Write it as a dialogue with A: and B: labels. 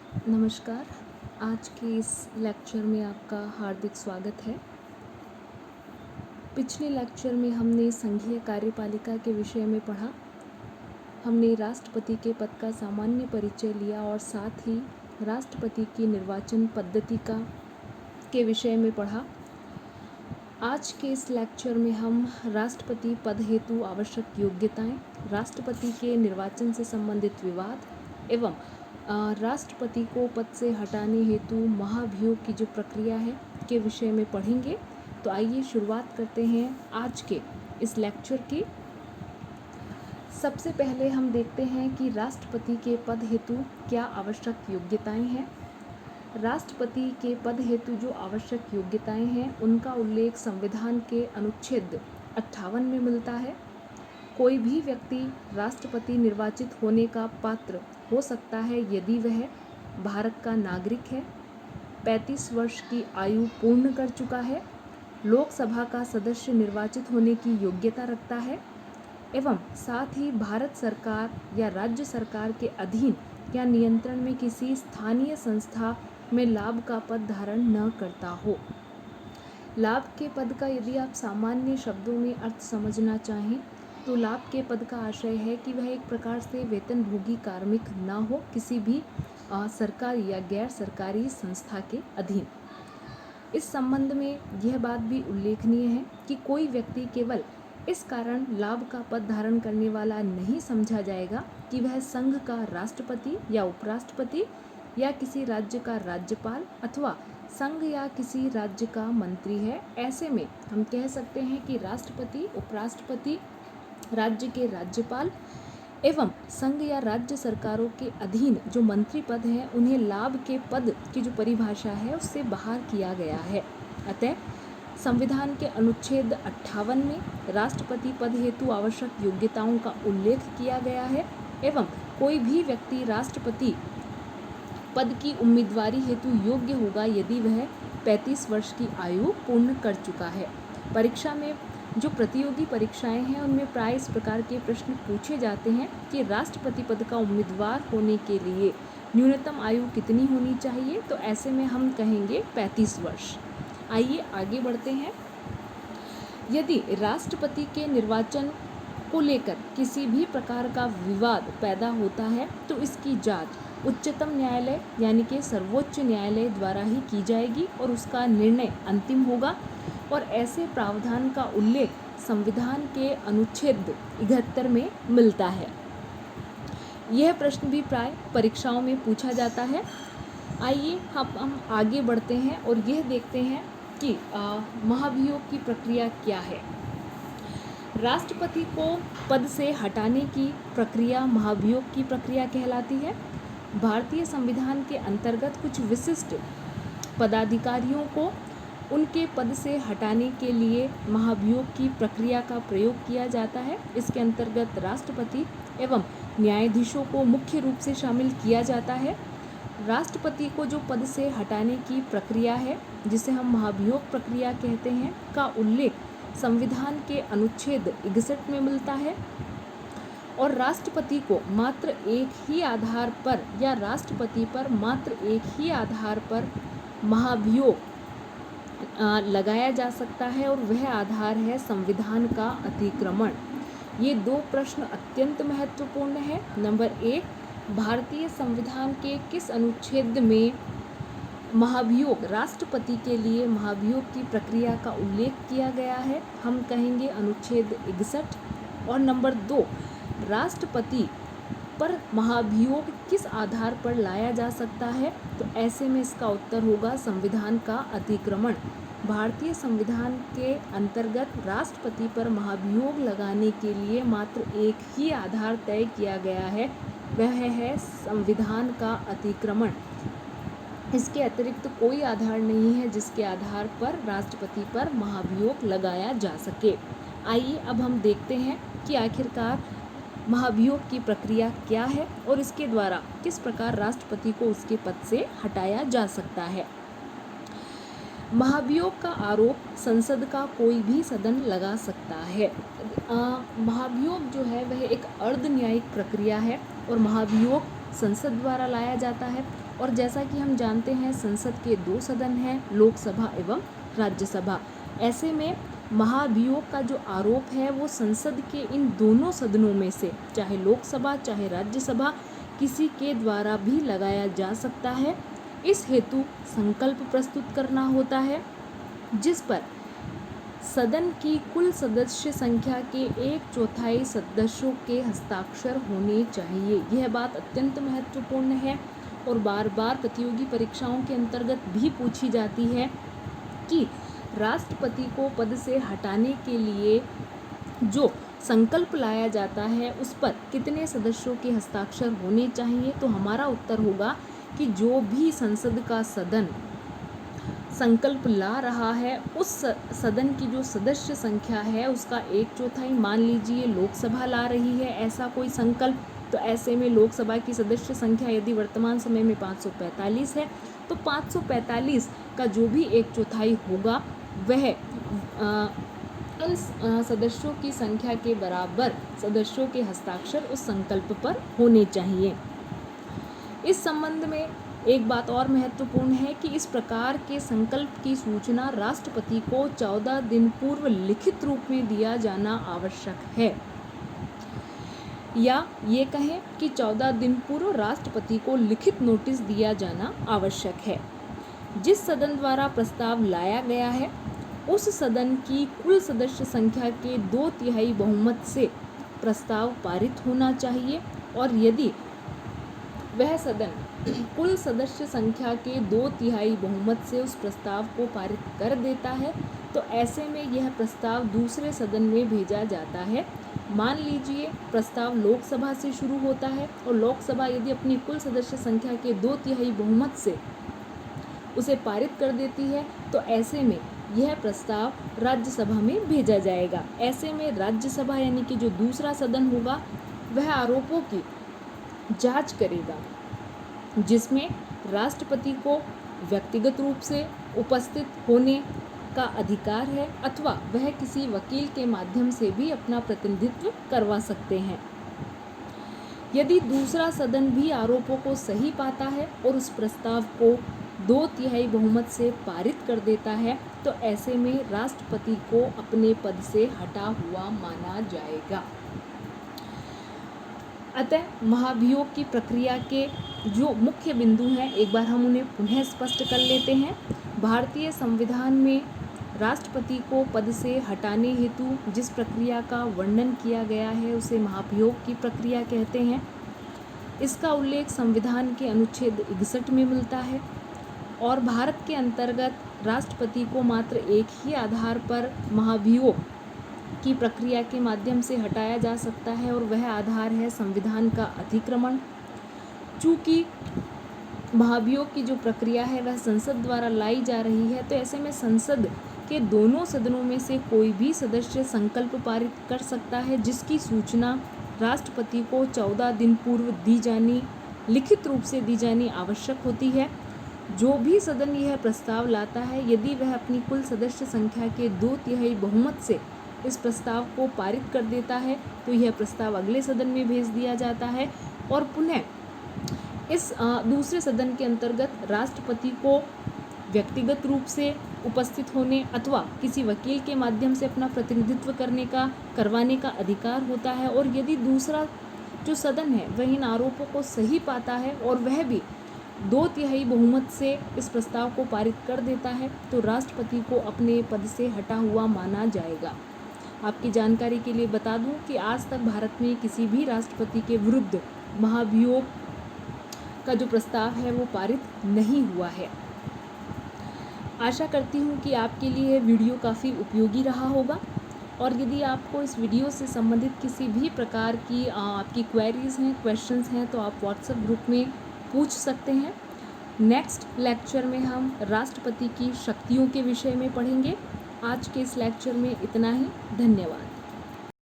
A: नमस्कार। आज के इस लेक्चर में आपका हार्दिक स्वागत है। पिछले लेक्चर में हमने संघीय कार्यपालिका के विषय में पढ़ा। हमने राष्ट्रपति के पद का सामान्य परिचय लिया और साथ ही राष्ट्रपति की निर्वाचन पद्धति के विषय में पढ़ा। आज के इस लेक्चर में हम राष्ट्रपति पद हेतु आवश्यक योग्यताएं, राष्ट्रपति के निर्वाचन से संबंधित विवाद एवं राष्ट्रपति को पद से हटाने हेतु महाभियोग की जो प्रक्रिया है के विषय में पढ़ेंगे। तो आइए शुरुआत करते हैं आज के इस लेक्चर की। सबसे पहले हम देखते हैं कि राष्ट्रपति के पद हेतु क्या आवश्यक योग्यताएं हैं। राष्ट्रपति के पद हेतु जो आवश्यक योग्यताएं हैं उनका उल्लेख संविधान के अनुच्छेद 58 में मिलता है। कोई भी व्यक्ति राष्ट्रपति निर्वाचित होने का पात्र हो सकता है यदि वह भारत का नागरिक है, 35 वर्ष की आयु पूर्ण कर चुका है, लोकसभा का सदस्य निर्वाचित होने की योग्यता रखता है एवं साथ ही भारत सरकार या राज्य सरकार के अधीन या नियंत्रण में किसी स्थानीय संस्था में लाभ का पद धारण न करता हो। लाभ के पद का यदि आप सामान्य शब्दों में अर्थ समझना चाहें तो लाभ के पद का आशय है कि वह एक प्रकार से वेतनभोगी कार्मिक न हो किसी भी सरकारी या गैर सरकारी संस्था के अधीन। इस संबंध में यह बात भी उल्लेखनीय है कि कोई व्यक्ति केवल इस कारण लाभ का पद धारण करने वाला नहीं समझा जाएगा कि वह संघ का राष्ट्रपति या उपराष्ट्रपति या किसी राज्य का राज्यपाल अथवा संघ या किसी राज्य का मंत्री है। ऐसे में हम कह सकते हैं कि राष्ट्रपति, उपराष्ट्रपति, राज्य के राज्यपाल एवं संघ या राज्य सरकारों के अधीन जो मंत्री पद हैं उन्हें लाभ के पद की जो परिभाषा है उससे बाहर किया गया है। अतः संविधान के अनुच्छेद 58 में राष्ट्रपति पद हेतु आवश्यक योग्यताओं का उल्लेख किया गया है एवं कोई भी व्यक्ति राष्ट्रपति पद की उम्मीदवारी हेतु योग्य होगा यदि वह 35 वर्ष की आयु पूर्ण कर चुका है। परीक्षा में जो प्रतियोगी परीक्षाएं हैं उनमें प्राय इस प्रकार के प्रश्न पूछे जाते हैं कि राष्ट्रपति पद का उम्मीदवार होने के लिए न्यूनतम आयु कितनी होनी चाहिए। तो ऐसे में हम कहेंगे 35 वर्ष। आइए आगे बढ़ते हैं। यदि राष्ट्रपति के निर्वाचन को लेकर किसी भी प्रकार का विवाद पैदा होता है तो इसकी जांच उच्चतम न्यायालय यानी कि सर्वोच्च न्यायालय द्वारा ही की जाएगी और उसका निर्णय अंतिम होगा। और ऐसे प्रावधान का उल्लेख संविधान के अनुच्छेद 71 में मिलता है। यह प्रश्न भी प्राय परीक्षाओं में पूछा जाता है। आइए हम आगे बढ़ते हैं और यह देखते हैं कि महाभियोग की प्रक्रिया क्या है। राष्ट्रपति को पद से हटाने की प्रक्रिया महाभियोग की प्रक्रिया कहलाती है। भारतीय संविधान के अंतर्गत कुछ विशिष्ट पदाधिकारियों को उनके पद से हटाने के लिए महाभियोग की प्रक्रिया का प्रयोग किया जाता है। इसके अंतर्गत राष्ट्रपति एवं न्यायाधीशों को मुख्य रूप से शामिल किया जाता है। राष्ट्रपति को जो पद से हटाने की प्रक्रिया है जिसे हम महाभियोग प्रक्रिया कहते हैं का उल्लेख संविधान के अनुच्छेद 61 में मिलता है और राष्ट्रपति को मात्र एक ही आधार पर या राष्ट्रपति पर मात्र एक ही आधार पर महाभियोग लगाया जा सकता है और वह आधार है संविधान का अतिक्रमण। ये दो प्रश्न अत्यंत महत्वपूर्ण है। नंबर 1, भारतीय संविधान के किस अनुच्छेद में महाभियोग राष्ट्रपति के लिए महाभियोग की प्रक्रिया का उल्लेख किया गया है? हम कहेंगे अनुच्छेद 61। और नंबर 2, राष्ट्रपति पर महाभियोग किस आधार पर लाया जा सकता है? तो ऐसे में इसका उत्तर होगा संविधान का अतिक्रमण। भारतीय संविधान के अंतर्गत राष्ट्रपति पर महाभियोग लगाने के लिए मात्र एक ही आधार तय किया गया है, वह है संविधान का अतिक्रमण। इसके अतिरिक्त कोई आधार नहीं है जिसके आधार पर राष्ट्रपति पर महाभियोग लगाया जा सके। आइए अब हम देखते हैं कि आखिरकार महाभियोग की प्रक्रिया क्या है और इसके द्वारा किस प्रकार राष्ट्रपति को उसके पद से हटाया जा सकता है। महाभियोग का आरोप संसद का कोई भी सदन लगा सकता है। महाभियोग जो है वह एक अर्ध न्यायिक प्रक्रिया है और महाभियोग संसद द्वारा लाया जाता है। और जैसा कि हम जानते हैं संसद के 2 सदन हैं, लोकसभा एवं राज्यसभा। ऐसे में महाभियोग का जो आरोप है वो संसद के इन दोनों सदनों में से, चाहे लोकसभा चाहे राज्यसभा, किसी के द्वारा भी लगाया जा सकता है। इस हेतु संकल्प प्रस्तुत करना होता है जिस पर सदन की कुल सदस्य संख्या के 1/4 सदस्यों के हस्ताक्षर होने चाहिए। यह बात अत्यंत महत्वपूर्ण है और बार बार प्रतियोगी परीक्षाओं के अंतर्गत भी पूछी जाती है कि राष्ट्रपति को पद से हटाने के लिए जो संकल्प लाया जाता है उस पर कितने सदस्यों के हस्ताक्षर होने चाहिए। तो हमारा उत्तर होगा कि जो भी संसद का सदन संकल्प ला रहा है उस सदन की जो सदस्य संख्या है उसका 1/4, मान लीजिए लोकसभा ला रही है ऐसा कोई संकल्प, तो ऐसे में लोकसभा की सदस्य संख्या यदि वर्तमान समय में 545 है तो 545 का जो भी 1/4 होगा वह उन सदस्यों की संख्या के बराबर सदस्यों के हस्ताक्षर उस संकल्प पर होने चाहिए। इस संबंध में एक बात और महत्वपूर्ण है कि इस प्रकार के संकल्प की सूचना राष्ट्रपति को 14 दिन पूर्व लिखित रूप में दिया जाना आवश्यक है, या ये कहें कि 14 दिन पूर्व राष्ट्रपति को लिखित नोटिस दिया जाना आवश्यक है। जिस सदन द्वारा प्रस्ताव लाया गया है उस सदन की कुल सदस्य संख्या के 2/3 बहुमत से प्रस्ताव पारित होना चाहिए, और यदि वह सदन कुल सदस्य संख्या के 2/3 बहुमत से उस प्रस्ताव को पारित कर देता है तो ऐसे में यह प्रस्ताव दूसरे सदन में भेजा जाता है। मान लीजिए प्रस्ताव लोकसभा से शुरू होता है और लोकसभा यदि अपनी कुल सदस्य संख्या के 2/3 बहुमत से उसे पारित कर देती है तो ऐसे में यह प्रस्ताव राज्यसभा में भेजा जाएगा। ऐसे में राज्यसभा यानी कि जो दूसरा सदन होगा वह आरोपों की जांच करेगा जिसमें राष्ट्रपति को व्यक्तिगत रूप से उपस्थित होने का अधिकार है अथवा वह किसी वकील के माध्यम से भी अपना प्रतिनिधित्व करवा सकते हैं। यदि दूसरा सदन भी आरोपों को सही पाता है और उस प्रस्ताव को 2/3 बहुमत से पारित कर देता है तो ऐसे में राष्ट्रपति को अपने पद से हटा हुआ माना जाएगा। अतः महाभियोग की प्रक्रिया के जो मुख्य बिंदु हैं एक बार हम उन्हें पुनः स्पष्ट कर लेते हैं। भारतीय संविधान में राष्ट्रपति को पद से हटाने हेतु जिस प्रक्रिया का वर्णन किया गया है उसे महाभियोग की प्रक्रिया कहते हैं। इसका उल्लेख संविधान के अनुच्छेद 61 में मिलता है और भारत के अंतर्गत राष्ट्रपति को मात्र एक ही आधार पर महाभियोग की प्रक्रिया के माध्यम से हटाया जा सकता है और वह आधार है संविधान का अतिक्रमण। चूँकि महाभियोग की जो प्रक्रिया है वह संसद द्वारा लाई जा रही है तो ऐसे में संसद के दोनों सदनों में से कोई भी सदस्य संकल्प पारित कर सकता है जिसकी सूचना राष्ट्रपति को 14 दिन पूर्व लिखित रूप से दी जानी आवश्यक होती है। जो भी सदन यह प्रस्ताव लाता है यदि वह अपनी कुल सदस्य संख्या के 2/3 बहुमत से इस प्रस्ताव को पारित कर देता है तो यह प्रस्ताव अगले सदन में भेज दिया जाता है और पुनः इस दूसरे सदन के अंतर्गत राष्ट्रपति को व्यक्तिगत रूप से उपस्थित होने अथवा किसी वकील के माध्यम से अपना प्रतिनिधित्व करवाने का अधिकार होता है। और यदि दूसरा जो सदन है वह इन आरोपों को सही पाता है और वह भी 2/3 बहुमत से इस प्रस्ताव को पारित कर देता है तो राष्ट्रपति को अपने पद से हटा हुआ माना जाएगा। आपकी जानकारी के लिए बता दूं कि आज तक भारत में किसी भी राष्ट्रपति के विरुद्ध महाभियोग का जो प्रस्ताव है वो पारित नहीं हुआ है। आशा करती हूँ कि आपके लिए वीडियो काफ़ी उपयोगी रहा होगा और यदि आपको इस वीडियो से संबंधित किसी भी प्रकार की आपकी क्वेरीज़ हैं, क्वेश्चंस हैं तो आप व्हाट्सएप ग्रुप में पूछ सकते हैं। नेक्स्ट लेक्चर में हम राष्ट्रपति की शक्तियों के विषय में पढ़ेंगे। आज के इस लेक्चर में इतना ही। धन्यवाद।